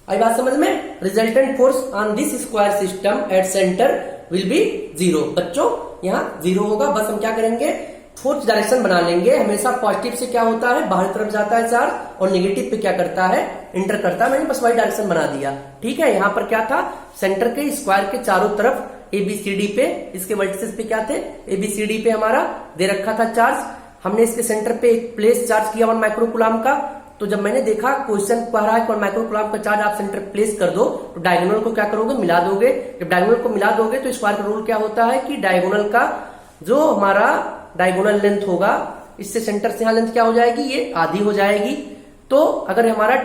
S1: आई बात समझ में। Resultant force on this square system at centre will be 0। बच्चों यहां 0 होगा। बस हम क्या करेंगे, फोर्स डायरेक्शन बना लेंगे। हमेशा पॉजिटिव से क्या होता है, बाहर तरफ जाता है चार्ज, और नेगेटिव पे क्या करता है, इंटर करता है। मैंने बस वही डायरेक्शन बना दिया, ठीक है। यहां पर क्या था, सेंटर के स्क्वायर के चारों तरफ ABCD पे, इसके वर्टिसेस पे क्या थे, ABCD पे हमारा दे रखा था चार्ज। हमने इसके सेंटर पे एक प्लेस चार्ज किया 1 माइक्रोकूलम का। तो जब मैंने देखा क्वेश्चन कह रहा है 1 माइक्रोकूलम का चार्ज आप सेंटर प्लेस कर दो, तो डायगोनल को क्या करोगे, मिला दोगे। जब डायगोनल को मिला दोगे तो स्क्वायर का रूल क्या होता है कि डायगोनल का जो हमारा डायगोनल लेंथ होगा, इससे सेंटर से यहां लेंथ क्या हो जाएगी, ये आधी हो जाएगी। तो अगर हमारा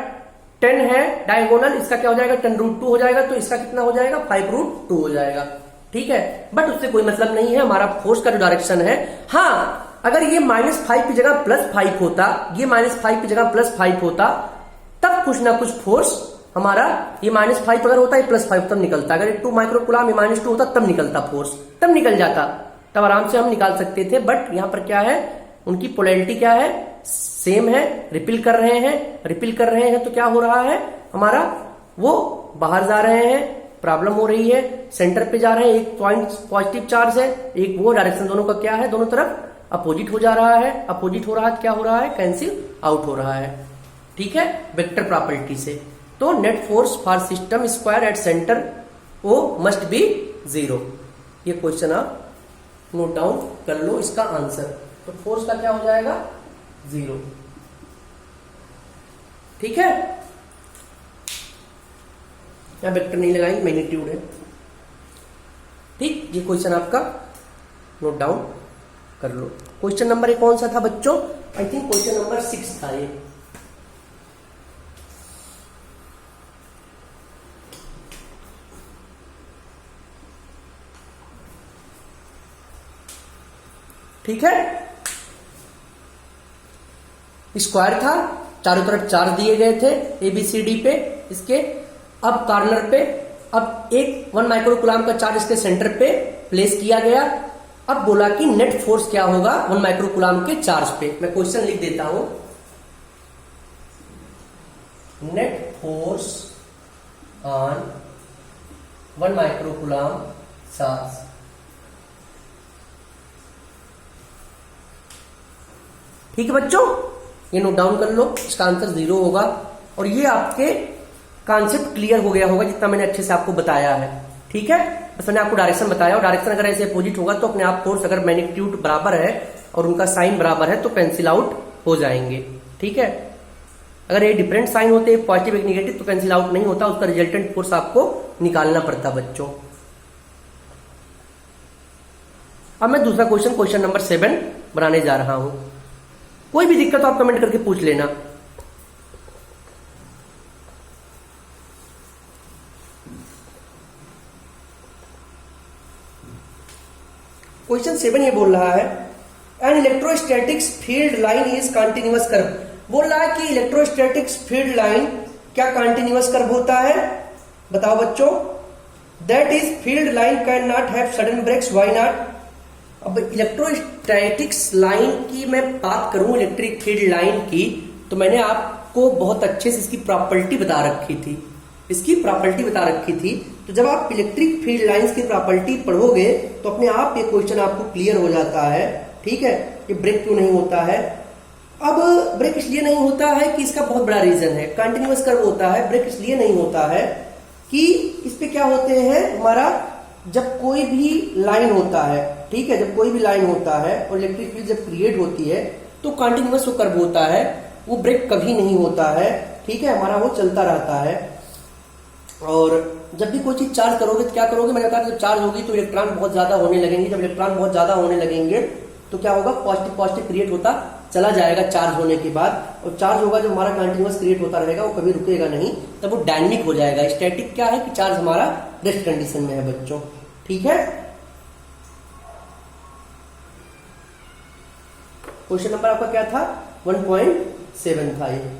S1: 10 है डायगोनल, इसका क्या हो जाएगा, 10√2 हो जाएगा। तो इसका कितना हो जाएगा, 5√2 हो जाएगा, ठीक है। बट उससे कोई मतलब नहीं है, हमारा फोर्स का जो डायरेक्शन है। हाँ, अगर ये -5 की जगह +5 होता, ये -5 की जगह +5 होता, तब कुछ ना कुछ फोर्स हमारा, ये -5 अगर होता है +5 तब निकलता। अगर 2 माइक्रोकूलम, ये -2 होता तब निकलता फोर्स, तब निकल जाता, तब आराम से हम निकाल सकते थे। बट यहां पर क्या है, उनकी पोलैरिटी क्या है, सेम है, रिपिल कर रहे हैं। रिपिल कर रहे हैं तो क्या हो रहा है, हमारा वो बाहर जा रहे हैं, प्रॉब्लम हो रही है। सेंटर पे जा रहे हैं, एक पॉइंट पॉजिटिव चार्ज है, एक वो, डायरेक्शन दोनों का क्या है, दोनों तरफ अपोजिट हो जा रहा है। अपोजिट हो रहा है, क्या हो रहा है, कैंसिल आउट हो रहा है, ठीक है, वेक्टर प्रॉपर्टी से। तो net force for system square at centre O must be 0। ये क्वेश्चन आप नोट डाउन कर लो, इसका आंसर। तो फोर्स का क्या हो जाएगा, 0, ठीक है। यहां वेक्टर नहीं लगाएंगे, मैग्नीट्यूड है, ठीक। ये क्वेश्चन आपका नोट डाउन कर लो। क्वेश्चन नंबर कौन सा था बच्चों, आई थिंक क्वेश्चन नंबर 6 था ये। ठीक है, स्क्वायर था, चारों तरफ चार्ज दिए गए थे ABCD पे इसके। अब कॉर्नर पे अब एक 1 माइक्रोकूलम का चार्ज इसके सेंटर पे प्लेस किया गया। अब बोला कि नेट फोर्स क्या होगा 1 माइक्रोकूलम के चार्ज पे। मैं क्वेश्चन लिख देता हूं, net force on 1 microcoulomb charge. ठीक है बच्चों, ये नोट डाउन कर लो, इसका आंसर 0 होगा। और ये आपके कॉन्सेप्ट क्लियर हो गया होगा जितना मैंने अच्छे से आपको बताया है। ठीक है, बस मैंने आपको डायरेक्शन बताया, और डायरेक्शन अगर ऐसे अपोजिट होगा तो अपने आप फोर्स अगर मैग्नीट्यूड बराबर है और उनका साइन बराबर है तो कैंसिल आउट हो जाएंगे। ठीक है, अगर ये डिफरेंट साइन होते हैं पॉजिटिव एक निगेटिव तो कैंसिल आउट नहीं होता, उसका रिजल्टेंट फोर्स आपको निकालना पड़ता बच्चों। अब मैं दूसरा क्वेश्चन नंबर 7 बनाने जा रहा हूं। कोई भी दिक्कत हो आप कमेंट करके पूछ लेना। क्वेश्चन 7 ये बोल रहा है an electrostatics field line is continuous curve. बोल रहा है कि इलेक्ट्रोस्टैटिक्स फील्ड लाइन क्या कंटिन्यूअस कर्व होता है? बताओ बच्चों। That is field line can not have sudden breaks, why not? अब इलेक्ट्रोस्टैटिक्स लाइन की मैं बात करूं, इलेक्ट्रिक फील्ड लाइन की, तो मैंने आपको बहुत अच्छे से इसकी प्रॉपर्टी बता रखी थी। तो जब आप इलेक्ट्रिक फील्ड लाइंस की प्रॉपर्टी पढ़ोगे तो अपने आप ये क्वेश्चन आपको क्लियर हो जाता है। ठीक है, ये ब्रेक क्यों नहीं होता है? अब ब्रेक इसलिए नहीं होता है कि इसका बहुत बड़ा रीजन है। कंटिन्यूअस कर्व होता है, ब्रेक इसलिए नहीं होता है कि इस पे क्या होते हैं हमारा, जब कोई भी लाइन होता है, ठीक है, जब कोई भी लाइन होता है और इलेक्ट्रिक फील्ड जब क्रिएट होती है तो कंटिन्यूअस वो कर्व होता है, वो ब्रेक कभी नहीं होता है। ठीक है, हमारा वो चलता रहता है। और जब भी कोई चीज चार्ज करोगे तो क्या करोगे, मैंने कहा जब चार्ज होगी तो इलेक्ट्रॉन बहुत ज्यादा होने लगेंगे। जब इलेक्ट्रॉन बहुत ज्यादा होने लगेंगे तो क्या होगा, पॉजिटिव क्रिएट होता चला जाएगा चार्ज होने के बाद। और चार्ज होगा जो हमारा कंटिन्यूअस क्रिएट होता रहेगा, वो कभी रुकेगा नहीं, तब वो डायनेमिक हो जाएगा। स्टैटिक क्या है कि चार्ज हमारा रेस्ट कंडीशन में है बच्चों। ठीक है, क्वेश्चन नंबर आपका क्या था, 1.7 था ये।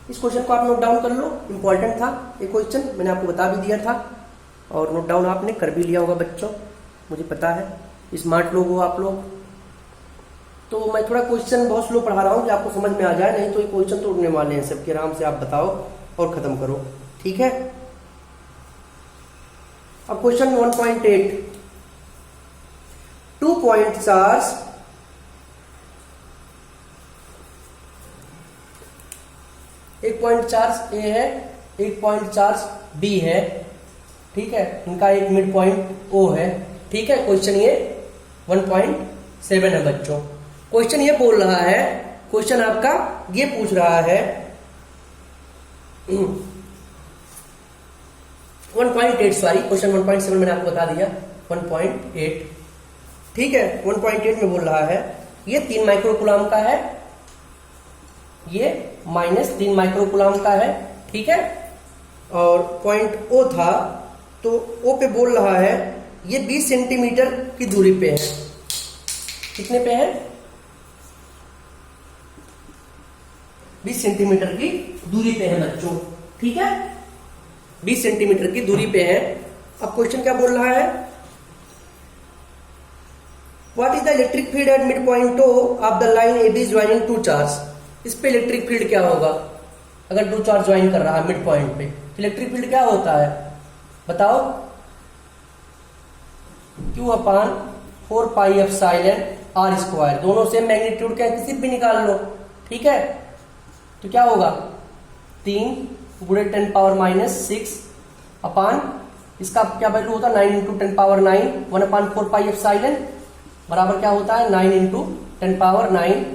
S1: इस क्वेश्चन को आप नोट डाउन कर लो, इंपॉर्टेंट था ये क्वेश्चन, मैंने आपको बता भी दिया था और नोट डाउन आपने कर भी लिया होगा बच्चों, मुझे पता है, स्मार्ट लोग हो आप लोग। तो मैं थोड़ा क्वेश्चन बहुत स्लो पढ़ा रहा हूँ कि आपको समझ में आ जाए, नहीं तो ये क्वेश्चन तो उड़ने वाले हैं सबके। आराम से आप बताओ और खत्म करो। ठीक है, अब क्वेश्चन 1.8, 2 पॉइंट चार्ज एक पॉइंट चार्ज ए है, एक पॉइंट चार्ज बी है। ठीक है, इनका एक मिड पॉइंट ओ है। ठीक है, क्वेश्चन ये 1.7 है बच्चों। क्वेश्चन ये बोल रहा है, क्वेश्चन आपका ये पूछ रहा है 1.8, सॉरी क्वेश्चन 1.7 मैंने आपको बता दिया, 1.8। ठीक है, 1.8 में बोल रहा है ये 3 माइक्रोकूलम का है, ये -3 माइक्रोकूलम का है। ठीक है, और पॉइंट ओ था तो ओ पे बोल रहा है ये 20 सेंटीमीटर की दूरी पे है। कितने पे है, 20 सेंटीमीटर की दूरी पे है बच्चों। ठीक है, 20 सेंटीमीटर की दूरी पे है। अब क्वेश्चन क्या बोल रहा है, what is the electric field at mid point O of the line A B joining 2 charge. इस पे इलेक्ट्रिक फील्ड क्या होगा, अगर 2 चार्ज ज्वाइन कर रहा है मिड पॉइंट पे, इलेक्ट्रिक फील्ड क्या होता है बताओ, Q/4πε/r²। दोनों से मैग्नीट्यूड क्या किसी भी निकाल लो। ठीक है, तो क्या होगा 3 × 10⁻⁻⁶ अपान इसका क्या वैल्यू होता है 9 × 10⁻⁹ 1/4πε बराबर क्या होता है 9 × 10⁻⁹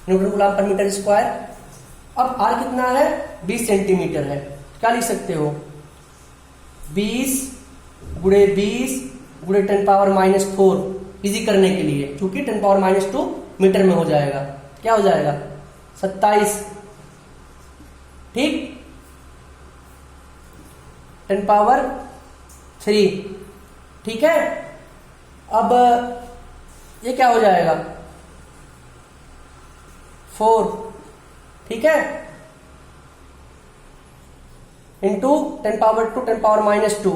S1: newton coulomb per metre square. अब आर कितना है 20 सेंटीमीटर है, क्या लिख सकते हो 20 × 20 × 10⁻⁻⁴ इजी करने के लिए, क्योंकि 10⁻⁻² मीटर में हो जाएगा, क्या हो जाएगा 27। ठीक, 10⁻3। ठीक है, अब ये क्या हो जाएगा 4। ठीक है, इंटू 10⁻² 10⁻⁻²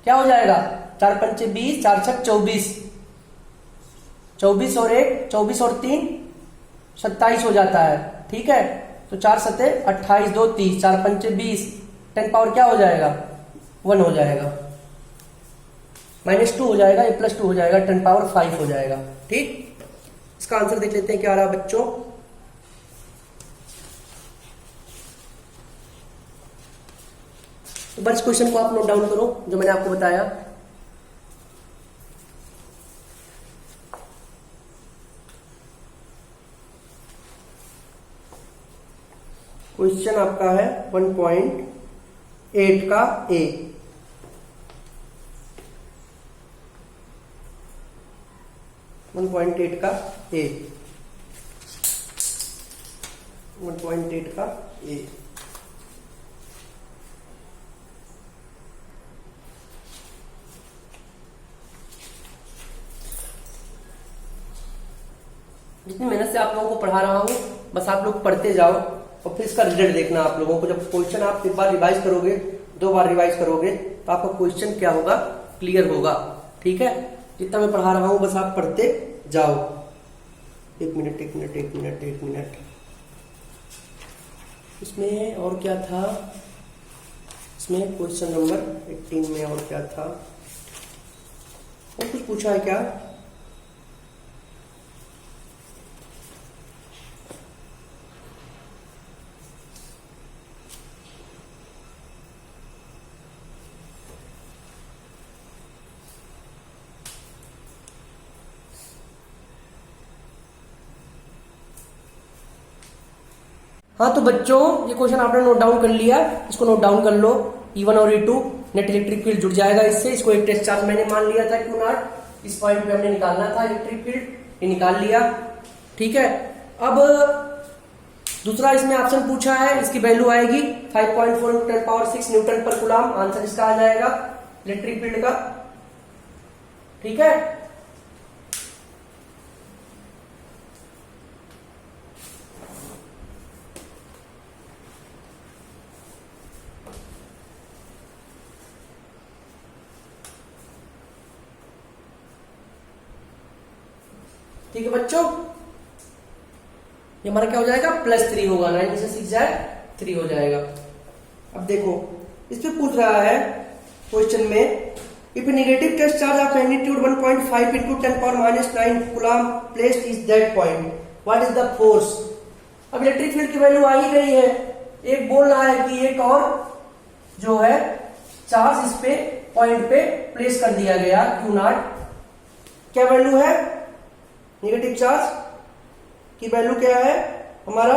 S1: क्या हो जाएगा 4 × 5 = 20, 4 × 6 = 24, 24 और 1 24 और 3 27 हो जाता है। ठीक है, तो 4 × 7 = 28, 2 = 30, 4 × 5 = 20, 10 पावर क्या हो जाएगा 1 हो जाएगा। -2 हो जाएगा, a + 2 हो जाएगा, 10⁵ हो जाएगा। ठीक, इसका आंसर देख लेते हैं क्या आ रहा बच्चों। तो बस क्वेश्चन को आप नोट डाउन करो जो मैंने आपको बताया। क्वेश्चन आपका है 1.8 का ए। 1.8 का ए, 1.8 का ए। जितनी मेहनत से आप लोगों को पढ़ा रहा हूं, बस आप लोग पढ़ते जाओ और फिर इसका रिजल्ट देखना आप लोगों को। जब क्वेश्चन आप एक बार रिवाइज करोगे, 2 बार रिवाइज करोगे, तो आपका क्वेश्चन क्या होगा, क्लियर होगा। ठीक है, जितना मैं पढ़ा रहा हूं बस आप पढ़ते जाओ। एक मिनट। इसमें और क्या था, इसमें क्वेश्चन नंबर 18 में और क्या था, और कुछ पूछा है क्या? हाँ तो बच्चों, ये क्वेश्चन आपने नोट डाउन कर लिया, इसको नोट डाउन कर लो। E1 और E2 नेट इलेक्ट्रिक फील्ड जुड़ जाएगा इससे। इसको एक टेस्ट चार्ज मैंने मान लिया था Q0, इस पॉइंट पे हमने निकालना था इलेक्ट्रिक फील्ड, ये निकाल लिया। ठीक है, अब दूसरा इसमें ऑप्शन पूछा है, इसकी वैल्यू आएगी 5.4 × 10⁶ न्यूटन पर कूलम। आंसर इसका आ जाएगा इलेक्ट्रिक फील्ड का। ठीक है, ठीक है बच्चों, ये हमारा क्या हो जाएगा, +3 होगा। 9 में से 6 जाए 3 हो जाएगा। अब देखो, इस पे पूछ रहा है क्वेश्चन में, if negative test charge of magnitude 1.5 × 10⁻⁹ coulomb placed is that point, what is the force. अब इलेक्ट्रिक फील्ड की वैल्यू आ ही गई है। एक बोल रहा है कि एक और जो है चार्ज इस पे पॉइंट पे प्लेस कर दिया गया Q0। क्या वैल्यू है नेगेटिव चार्ज की? वैल्यू क्या है हमारा,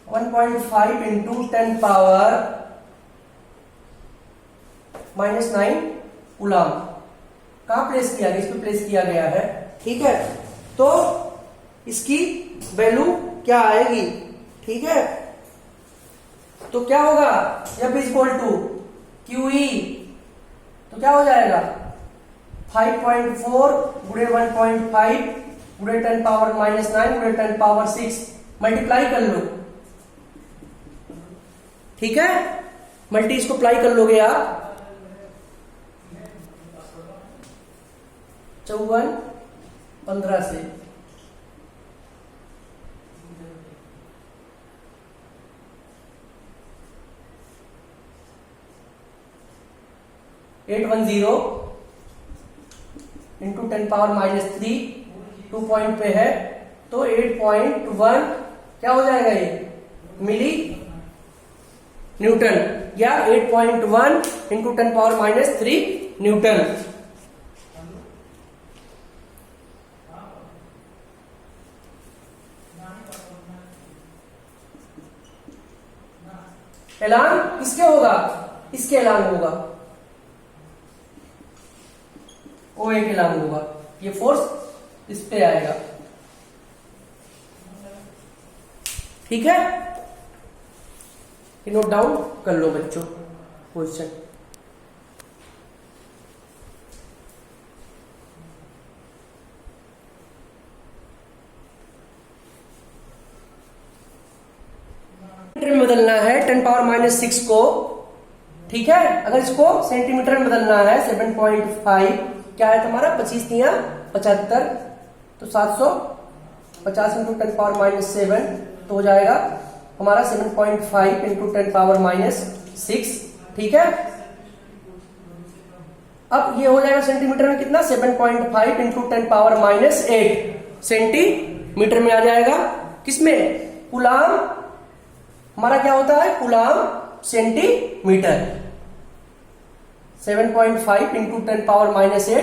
S1: (1.5 × 10⁻⁹ कूलम। कहां प्लेस किया गया, इस पे प्लेस किया गया है। ठीक है, तो इसकी वैल्यू क्या आएगी। ठीक है, तो क्या होगा, F = QE, तो क्या हो जाएगा 5.4 × 1.5 × 10⁻⁹ × 10⁻6 मल्टीप्लाई कर लो। ठीक है, मल्टी इसको अप्लाई कर लोगे आप, 54 15 से। (810 × 10⁻³ 2 पॉइंट पे है, तो 8.1 क्या हो जाएगा, ये मिली न्यूटन, या 8.1 × 10⁻³ न्यूटन। एलान किसके होगा, इसके एलान होगा, OA के एलान होगा। ये फोर्स इस पे आएगा। ठीक है, नोट डाउन कर लो बच्चों क्वेश्चन। में बदलना है 10⁻⁶ को। ठीक है, अगर इसको सेंटीमीटर में बदलना है 7.5, क्या है तुम्हारा 25 × 75, तो 750 × 10⁻⁷ तो हो जाएगा हमारा 7.5 इंटू 10⁻⁻6, ठीक है। अब ये हो जाएगा सेंटीमीटर में कितना, 7.5 इंटू 10⁻⁸ सेंटीमीटर में आ जाएगा। किसमें, कूलाम, हमारा क्या होता है, coulomb centimetre. 7.5 into 10⁻⁸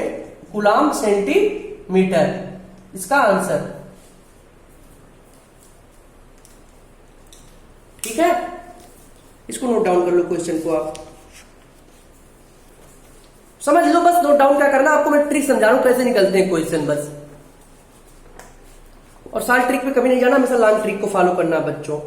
S1: coulomb centimetre, इसका आंसर, ठीक है। इसको नोट डाउन कर लो, क्वेश्चन को आप समझ लो, बस नोट डाउन क्या करना आपको, मैं ट्रिक समझा रहा हूं कैसे निकलते हैं क्वेश्चन बस। और शॉर्ट ट्रिक पे कभी नहीं जाना, हमेशा लॉन्ग ट्रिक को फॉलो करना बच्चों।